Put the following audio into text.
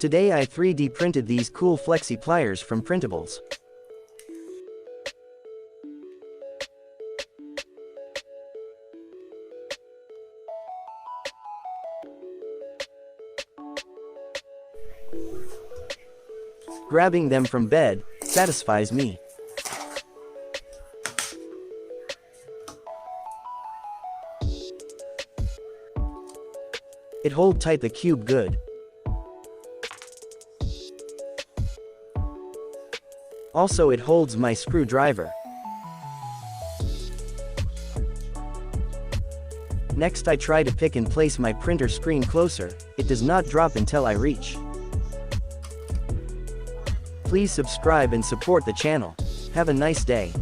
Today I 3D printed these cool Flexi Pliers from Printables. Grabbing them from bed satisfies me. It hold tight the cube good. Also it holds my screwdriver. Next I try to pick and place my printer screen closer. It does not drop until I reach. Please subscribe and support the channel. Have a nice day.